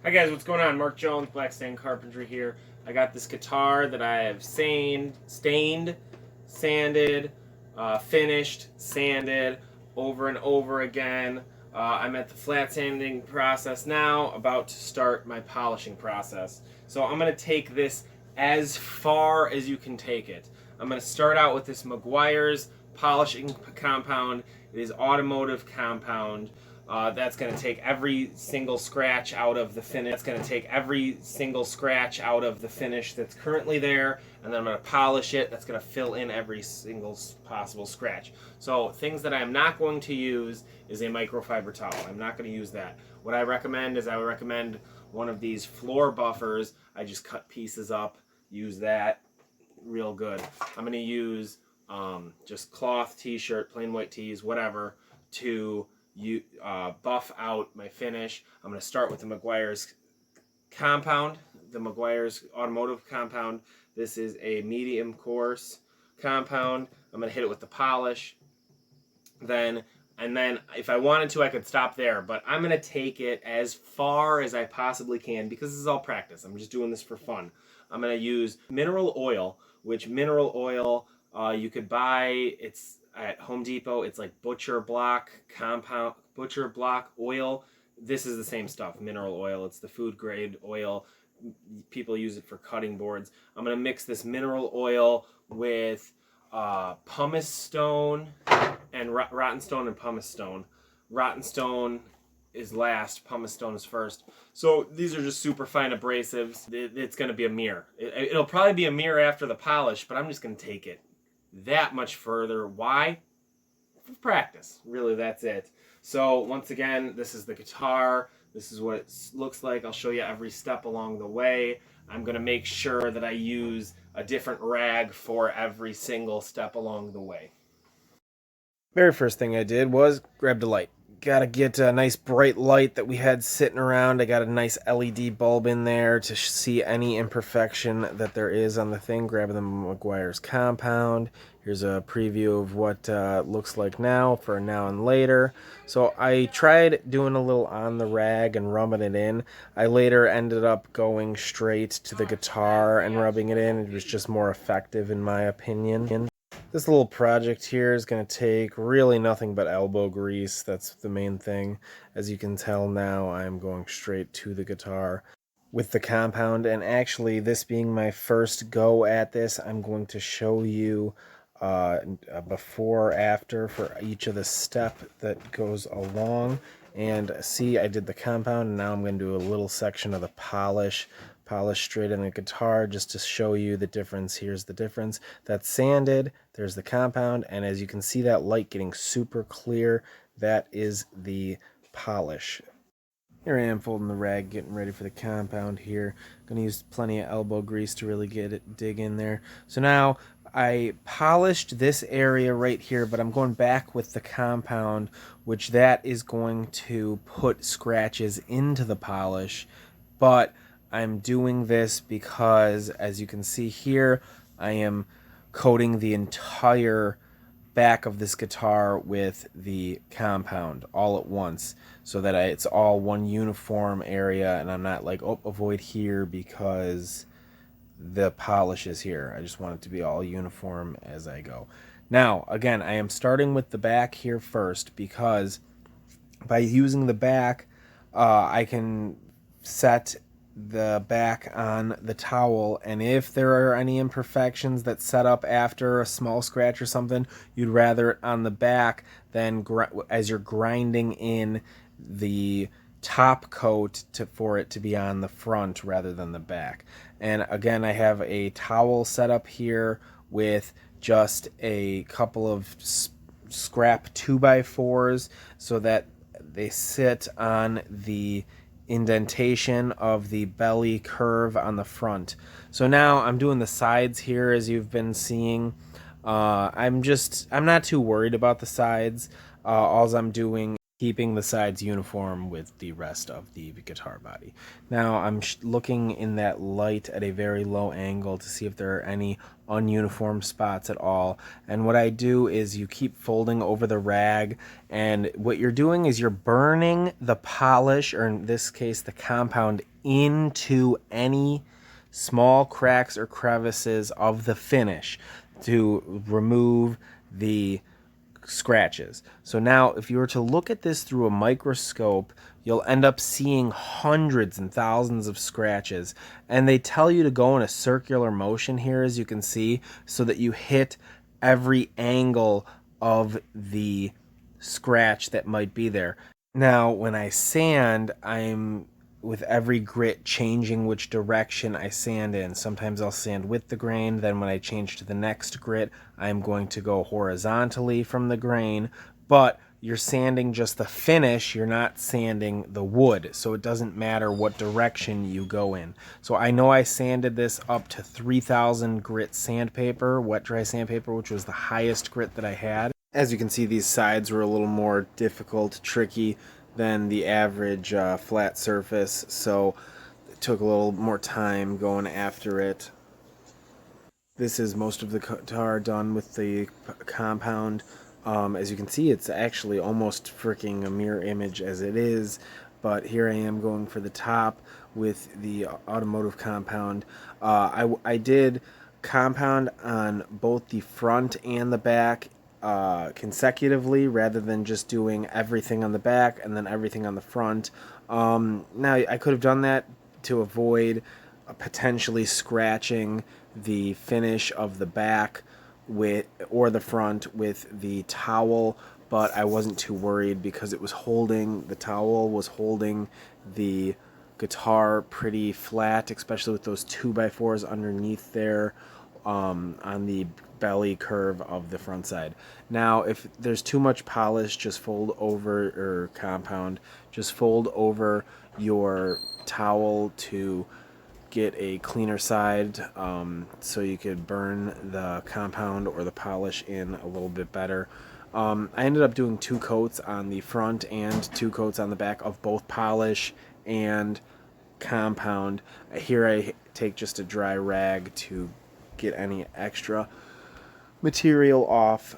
Hi guys, what's going on? Mark Jones, Black Stain Carpentry here. I got this guitar that I have stained, sanded, finished, sanded over and over again. I'm at the flat sanding process now, about to start my polishing process. So I'm going to take this as far as you can take it. I'm going to start out with this Meguiar's polishing compound. It is automotive compound. That's going to take every single scratch out of the finish. That's going to take every single scratch out of the finish that's currently there, and then I'm going to polish it. That's going to fill in every single possible scratch. So things that I'm not going to use is a microfiber towel. I'm not going to use that. What I recommend is I would recommend one of these floor buffers. I just cut pieces up, use that, real good. I'm going to use just cloth, t-shirt, plain white tees, whatever, to buff out my finish. I'm going to start with the Meguiar's compound, the Meguiar's automotive compound. This is a medium coarse compound. I'm going to hit it with the polish. And then if I wanted to, I could stop there, but I'm going to take it as far as I possibly can because this is all practice. I'm just doing this for fun. I'm going to use mineral oil, which mineral oil you could buy. It's at Home Depot. It's like butcher block oil. This is the same stuff, mineral oil. It's the food grade oil. People use it for cutting boards. I'm going to mix this mineral oil with pumice stone and rotten stone and pumice stone. Rotten stone is last, pumice stone is first. So these are just super fine abrasives. It's going to be a mirror. It'll probably be a mirror after the polish, but I'm just going to take it that much further. Why? For practice. Really, that's it. So once again, this is the guitar. This is what it looks like. I'll show you every step along the way. I'm going to make sure that I use a different rag for every single step along the way. Very first thing I did was grabbed a light. Got to get a nice bright light that we had sitting around. I got a nice LED bulb in there to see any imperfection that there is on the thing. Grabbing the Meguiar's compound. Here's a preview of what looks like now for now and later. So I tried doing a little on the rag and rubbing it in. I later ended up going straight to the guitar and rubbing it in. It was just more effective in my opinion. This little project here is going to take really nothing but elbow grease. That's the main thing. As you can tell now, I'm going straight to the guitar with the compound. And actually, this being my first go at this, I'm going to show you a before after for each of the step that goes along. And see, I did the compound, and now I'm going to do a little section of the polish straight in the guitar just to show you the difference. Here's the difference. That's sanded, there's the compound, and as you can see that light getting super clear, that is the polish. Here I am folding the rag, getting ready for the compound here. Gonna use plenty of elbow grease to really dig in there. So now I polished this area right here, but I'm going back with the compound, which that is going to put scratches into the polish, but I'm doing this because, as you can see here, I am coating the entire back of this guitar with the compound all at once so that it's all one uniform area, and I'm not like, oh, avoid here because the polish is here. I just want it to be all uniform as I go. Now, again, I am starting with the back here first because by using the back, I can set the back on the towel, and if there are any imperfections that set up after a small scratch or something, you'd rather it on the back than as you're grinding in the top coat for it to be on the front rather than the back. And again, I have a towel set up here with just a couple of scrap 2x4s so that they sit on the indentation of the belly curve on the front. So now I'm doing the sides here, as you've been seeing. I'm not too worried about the sides. All I'm doing keeping the sides uniform with the rest of the guitar body. Now I'm looking in that light at a very low angle to see if there are any ununiform spots at all. And what I do is you keep folding over the rag, and what you're doing is you're burning the polish, or in this case the compound, into any small cracks or crevices of the finish to remove the scratches. So now if you were to look at this through a microscope, you'll end up seeing hundreds and thousands of scratches, and they tell you to go in a circular motion here, as you can see, so that you hit every angle of the scratch that might be there. Now when I sand, I'm with every grit changing which direction I sand in. Sometimes I'll sand with the grain, then when I change to the next grit, I'm going to go horizontally from the grain, but you're sanding just the finish, you're not sanding the wood, so it doesn't matter what direction you go in. So I know I sanded this up to 3000 grit sandpaper, wet dry sandpaper, which was the highest grit that I had. As you can see, these sides were a little more difficult, tricky than the average flat surface, so it took a little more time going after it. This is most of the guitar done with the compound. As you can see, it's actually almost freaking a mirror image as it is, but here I am going for the top with the automotive compound. I did compound on both the front and the back consecutively, rather than just doing everything on the back and then everything on the front. Now I could have done that to avoid potentially scratching the finish of the back with, or the front with the towel, but I wasn't too worried because it was holding, the towel was holding the guitar pretty flat, especially with those 2x4s underneath there on the belly curve of the front side. Now if there's too much polish, just fold over, or compound, just fold over your towel to get a cleaner side, so you could burn the compound or the polish in a little bit better. I ended up doing 2 coats on the front and 2 coats on the back of both polish and compound. Here I take just a dry rag to get any extra material off.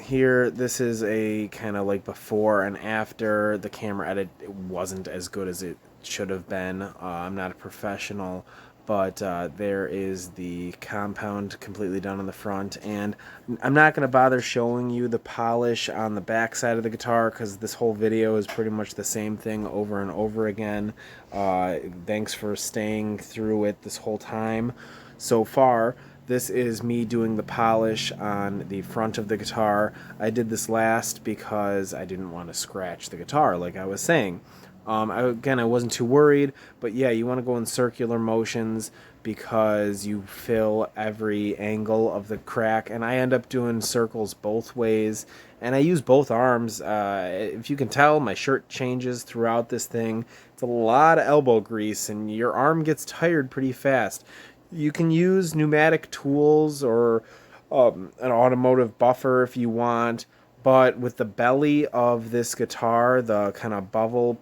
Here, this is a kind of like before and after. The camera edit, it wasn't as good as it should have been. I'm not a professional, but there is the compound completely done on the front, and I'm not going to bother showing you the polish on the back side of the guitar because this whole video is pretty much the same thing over and over again. Thanks for staying through it this whole time so far. This is me doing the polish on the front of the guitar. I did this last because I didn't want to scratch the guitar, like I was saying. Again, I wasn't too worried, but yeah, you want to go in circular motions because you fill every angle of the crack, and I end up doing circles both ways, and I use both arms. If you can tell, my shirt changes throughout this thing. It's a lot of elbow grease, and your arm gets tired pretty fast. You can use pneumatic tools or an automotive buffer if you want, but with the belly of this guitar, the kind of bevel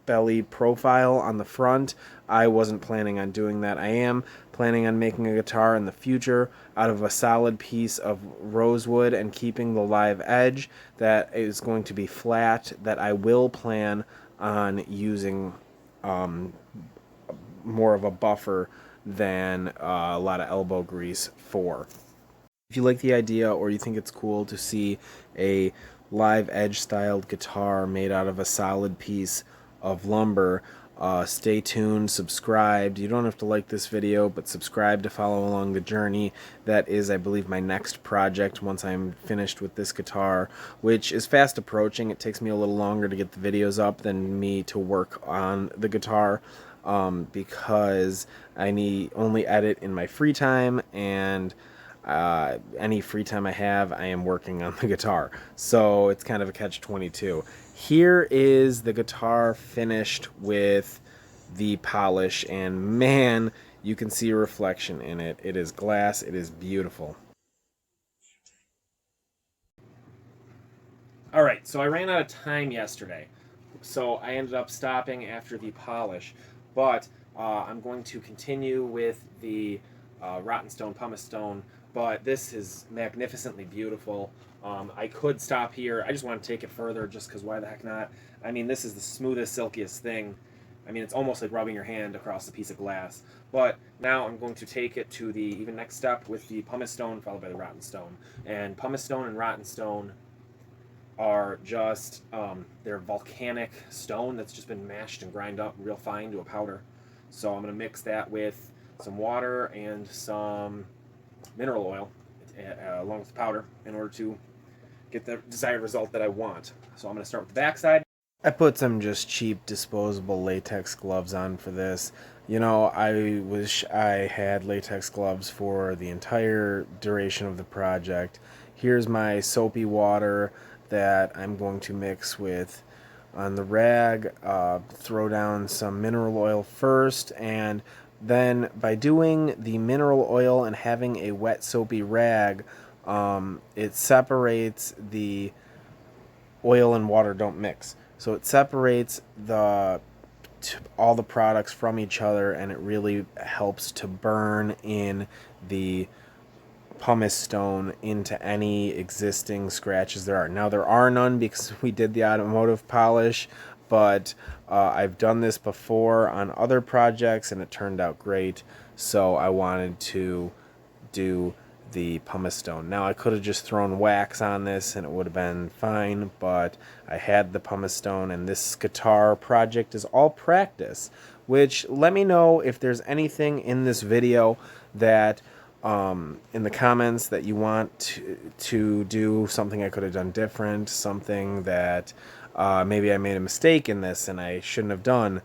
belly profile on the front, I wasn't planning on doing that. I am planning on making a guitar in the future out of a solid piece of rosewood and keeping the live edge that is going to be flat, that I will plan on using more of a buffer than a lot of elbow grease for. If you like the idea, or you think it's cool to see a live edge styled guitar made out of a solid piece of lumber, stay tuned, subscribed. You don't have to like this video, but subscribe to follow along the journey. That is, I believe, my next project once I'm finished with this guitar, which is fast approaching. It takes me a little longer to get the videos up than me to work on the guitar, because I only edit in my free time, and any free time I have, I am working on the guitar. So it's kind of a catch-22. Here is the guitar finished with the polish, and man, you can see a reflection in it. It is glass. It is beautiful. All right, so I ran out of time yesterday, so I ended up stopping after the polish, but I'm going to continue with the rotten stone, pumice stone, but this is magnificently beautiful. I could stop here. I just want to take it further just because why the heck not? I mean, this is the smoothest, silkiest thing. I mean, it's almost like rubbing your hand across a piece of glass. But now I'm going to take it to the even next step with the pumice stone followed by the rotten stone. And pumice stone and rotten stone are just they're volcanic stone that's just been mashed and grind up real fine to a powder. So I'm going to mix that with some water and some mineral oil along with the powder in order to get the desired result that I want. So I'm going to start with the backside. I put some just cheap disposable latex gloves on for this. You know, I wish I had latex gloves for the entire duration of the project. Here's my soapy water that I'm going to mix with on the rag. Throw down some mineral oil first, and then by doing the mineral oil and having a wet soapy rag, it separates the oil and water don't mix. So it separates all the products from each other, and it really helps to burn in the pumice stone into any existing scratches there are. Now there are none because we did the automotive polish, but I've done this before on other projects and it turned out great, so I wanted to do the pumice stone. Now I could have just thrown wax on this and it would have been fine, but I had the pumice stone, and this guitar project is all practice, which let me know if there's anything in this video that in the comments that you want to do, something I could have done different, something that maybe I made a mistake in this and I shouldn't have done.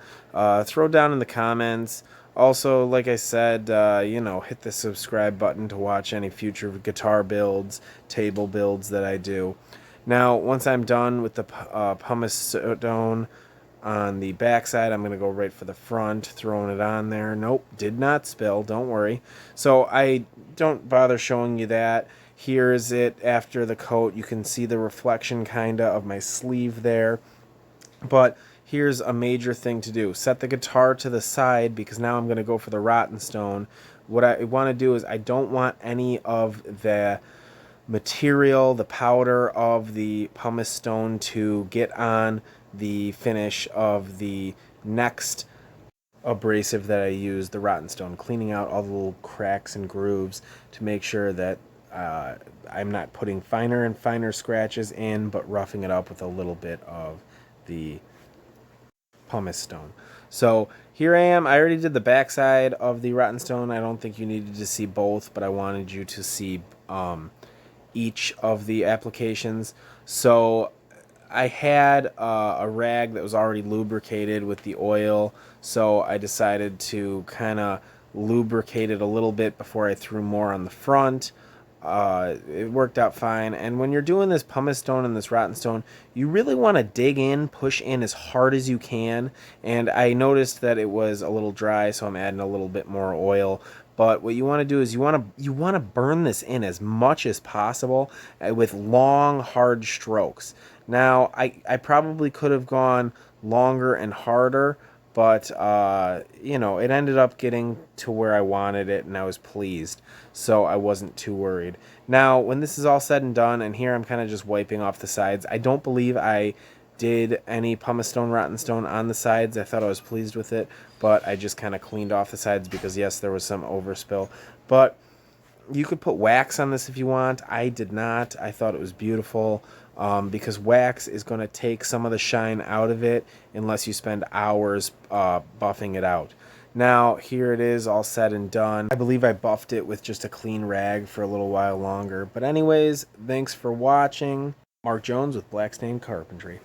Throw down in the comments. Also, like I said, you know, hit the subscribe button to watch any future guitar builds, table builds that I do. Now, once I'm done with the pumice stone on the backside, I'm going to go right for the front, throwing it on there. Nope, did not spill, don't worry. So I don't bother showing you that. Here's it after the coat. You can see the reflection kind of my sleeve there. But here's a major thing to do. Set the guitar to the side because now I'm going to go for the rotten stone. What I want to do is I don't want any of the material, the powder of the pumice stone to get on the finish of the next abrasive that I use, the rotten stone, cleaning out all the little cracks and grooves to make sure that I'm not putting finer and finer scratches in, but roughing it up with a little bit of the pumice stone. So here I am. I already did the backside of the rotten stone. I don't think you needed to see both, but I wanted you to see each of the applications. So I had a rag that was already lubricated with the oil, so I decided to kind of lubricate it a little bit before I threw more on the front. It worked out fine. And when you're doing this pumice stone and this rotten stone, you really want to dig in, push in as hard as you can. And I noticed that it was a little dry, so I'm adding a little bit more oil. But what you want to do is you want to burn this in as much as possible with long, hard strokes. Now, I probably could have gone longer and harder, but you know, it ended up getting to where I wanted it, and I was pleased, so I wasn't too worried. Now, when this is all said and done, and here I'm kind of just wiping off the sides, I don't believe I did any pumice stone, rotten stone on the sides. I thought I was pleased with it, but I just kind of cleaned off the sides because, yes, there was some overspill. But you could put wax on this if you want. I did not. I thought it was beautiful because wax is going to take some of the shine out of it unless you spend hours buffing it out. Now, here it is all said and done. I believe I buffed it with just a clean rag for a little while longer. But anyways, thanks for watching. Mark Jones with Black Stain Carpentry.